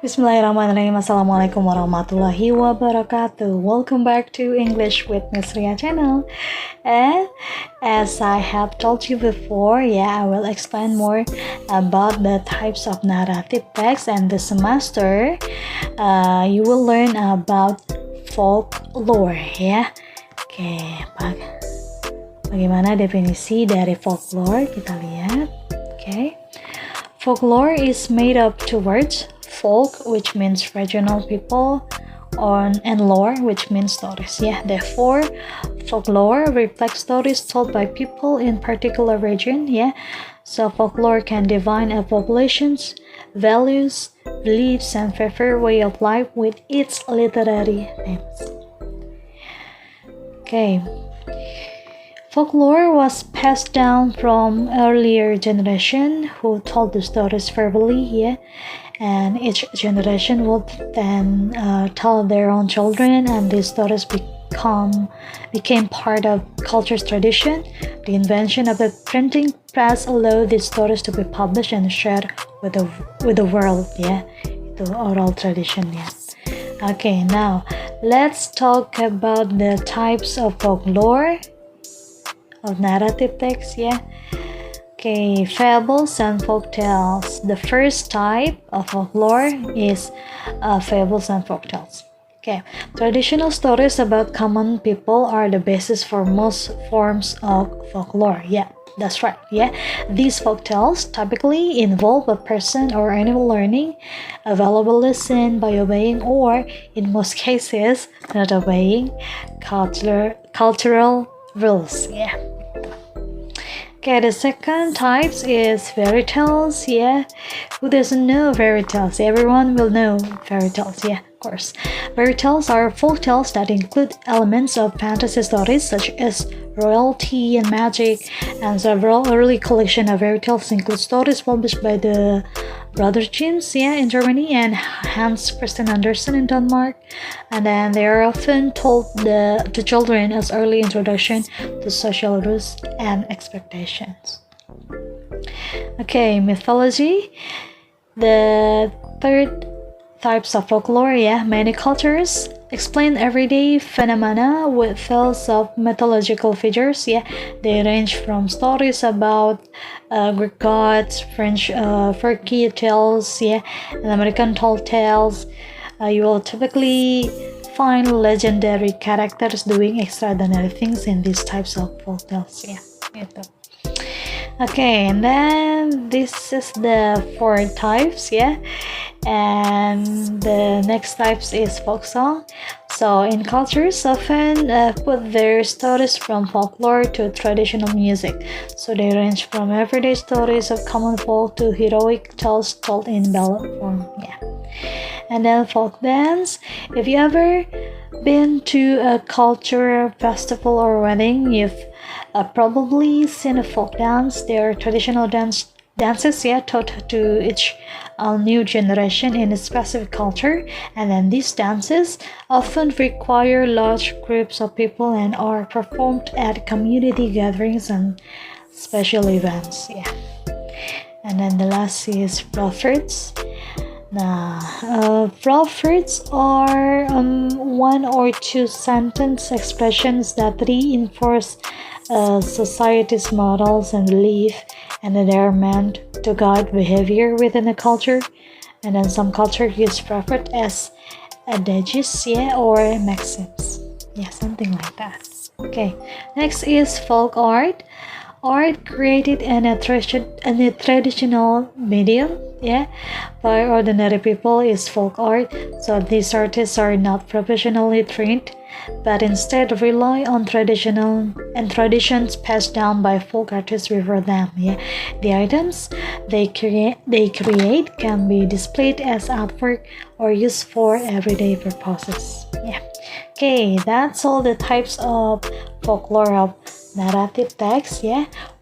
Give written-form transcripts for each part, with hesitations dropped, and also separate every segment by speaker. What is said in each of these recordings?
Speaker 1: Bismillahirrahmanirrahim. Assalamualaikum warahmatullahi wabarakatuh. Welcome back to English with Miss Ria channel. And as I have told you before, I will explain more about the types of narrative text, and this semester you will learn about folklore ya. Oke, bagaimana definisi dari folklore? Kita lihat. Oke. Folklore is made up two words. Folk, which means regional people, and lore, which means stories. Therefore, folklore reflects stories told by people in particular region. So folklore can define a population's values, beliefs, and preferred way of life with its literary themes. Okay. Folklore was passed down from earlier generation who told the stories verbally, and each generation would then tell their own children, and these stories became part of culture's tradition. The invention of the printing press allowed these stories to be published and shared with the world. Itu oral tradition. Okay, now let's talk about the types of folklore, of narrative text. Okay, fables and folktales. The first type of folklore is fables and folktales. Okay, traditional stories about common people are the basis for most forms of folklore. That's right. These folktales typically involve a person or animal learning a valuable lesson by obeying, or in most cases, not obeying cultural rules. Okay, the second type is fairy tales. Who doesn't know fairy tales? Everyone will know fairy tales. Of course. Fairy tales are folk tales that include elements of fantasy stories such as royalty and magic, and several early collections of fairy tales include stories published by the Brothers Grimm in Germany and Hans Christian Andersen in Denmark, and then they are often told to children as early introduction to social rules and expectations. Okay, mythology. The third types of folklore. Many cultures explain everyday phenomena with tales of mythological figures. They range from stories about Greek gods, French fairy tales, and American tall tales. You will typically find legendary characters doing extraordinary things in these types of folk tales. Okay, and then this is the four types. And the next types is folk song. So in cultures often put their stories from folklore to traditional music. So they range from everyday stories of common folk to heroic tales told in ballad form. And then folk dance. If you ever been to a cultural festival or wedding, you've probably seen a folk dance. They are traditional dances taught to each new generation in a specific culture, and then these dances often require large groups of people and are performed at community gatherings and special events. And then the last is proverbs. Now, proverbs are one or two sentence expressions that reinforce society's morals and belief, and they are meant to guide behavior within a culture. And then some cultures use proverbs as adages, or maxims, something like that. Okay, next is folk art. Art created in a traditional medium, by ordinary people is folk art. So these artists are not professionally trained, but instead rely on traditions passed down by folk artists before them. The items they create can be displayed as artwork or used for everyday purposes. Okay, that's all the types of folklore of narrative text.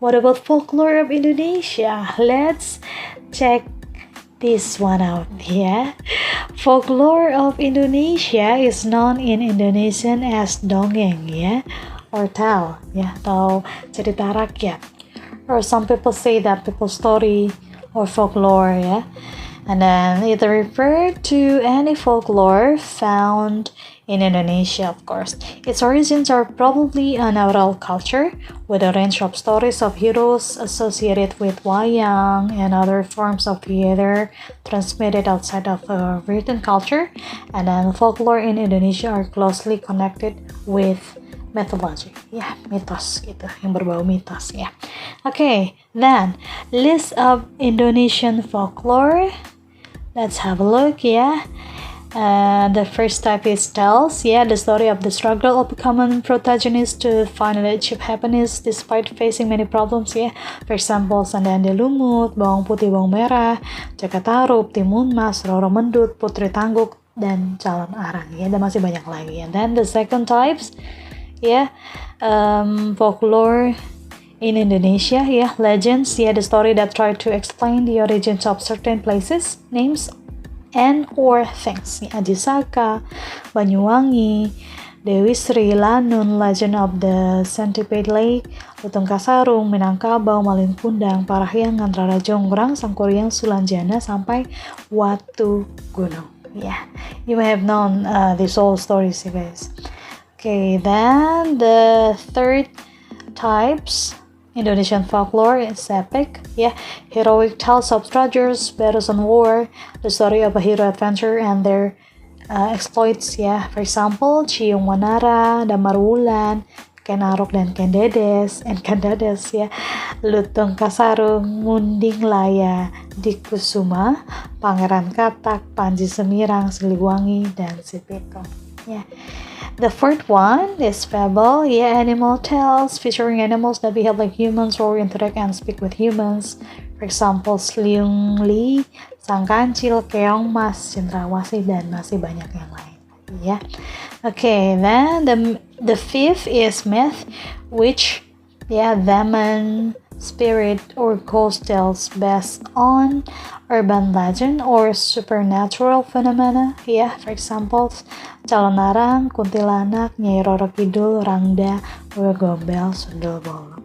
Speaker 1: What about folklore of Indonesia? Let's check this one out. Folklore of Indonesia is known in Indonesian as dongeng, or tale, atau cerita rakyat. Or some people say that people's story or folklore, And then it refers to any folklore found in Indonesia, of course. Its origins are probably an oral culture with a range of stories of heroes associated with wayang and other forms of theater transmitted outside of a written culture. And then folklore in Indonesia are closely connected with mythology. Ya, mitos gitu, yang berbau mitos ya. Okay, then list of Indonesian folklore. Let's have a look, yeah. The first type is tales, the story of the struggle of a common protagonist to finally achieve happiness despite facing many problems, For example, Sandande Lumut, Bawang Putih Bawang Merah, Cakatarup, Timun Mas, Roro Mendut, Putri Tangguk, dan Calon Arang, dan masih banyak lagi. And then the second types, folklore in Indonesia, legends, the story that try to explain the origins of certain places, names, and or things. Aji Saka, Banyuwangi, Dewi Sri, Lanun, Legend of the Centipede Lake, Lutung Kasarung, Minangkabau, Malin Kundang, Parahyangan, Rara Jonggrang, Sangkuriang, Sulanjana, sampai Watu Gunung. You may have known these old stories, you guys. Okay, then the third types Indonesian folklore is epic, heroic tales of strugglers, battles and war, the story of a hero adventure and their exploits, For example, Ciung Wanara, Damar Wulan, Ken Arok dan Ken Dades, Lutung Kasarung, Munding Laya, Dikusuma, Pangeran Katak, Panji Semirang, Siliwangi, dan Sipiko. The fourth one is fable, animal tales featuring animals that behave like humans or interact and speak with humans. For example, Sliung Li, Sang Kancil, Keong Mas, Cendrawasih, dan masih banyak yang lain. Okay, then the fifth is myth, which demon, spirit, or ghost tales based on urban legend or supernatural phenomena. For example, Calon Arang, Kuntilanak, Nyai Roro Kidul, Rangda, Wewe Gombel, Sundel Bolong.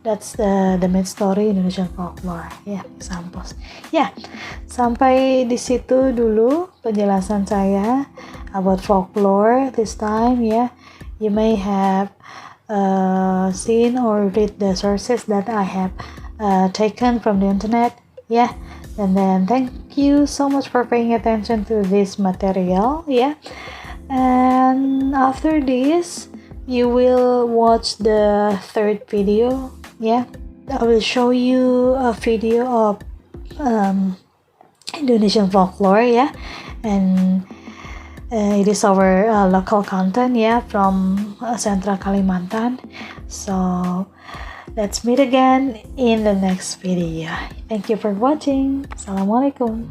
Speaker 1: That's the myth story Indonesian folklore. Examples. Sampai di situ dulu penjelasan saya about folklore this time. You may have seen or read the sources that I have taken from the internet. And then thank you so much for paying attention to this material. And after this, you will watch the third video. I will show you a video of Indonesian folklore. And it is our local content, from Central Kalimantan. So let's meet again in the next video. Thank you for watching. Assalamualaikum.